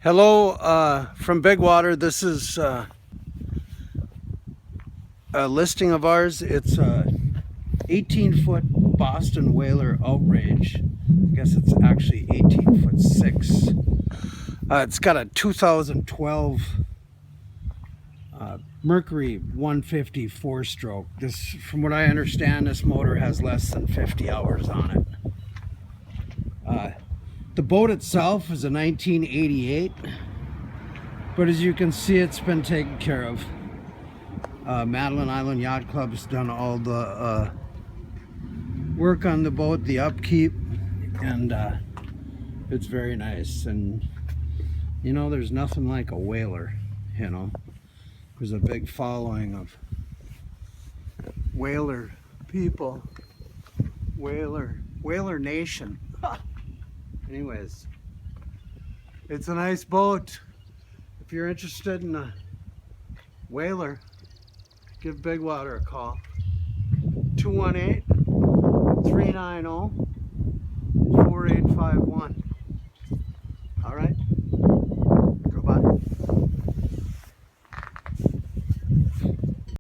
Hello from Big Water. This is a listing of ours. It's a 18-foot Boston whaler outrage. I guess it's actually 18 foot 6. It's got a 2012 Mercury 150 4-stroke. This, from what I understand, this motor has less than 50 hours on it. The boat itself is a 1988, but as you can see, it's been taken care of. Madeline Island Yacht Club has done all the work on the boat, the upkeep, and it's very nice. And you know, there's nothing like a whaler. You know, there's a big following of whaler people, whaler nation. Anyways, it's a nice boat. If you're interested in a whaler, give Big Water a call. 218-390-4851.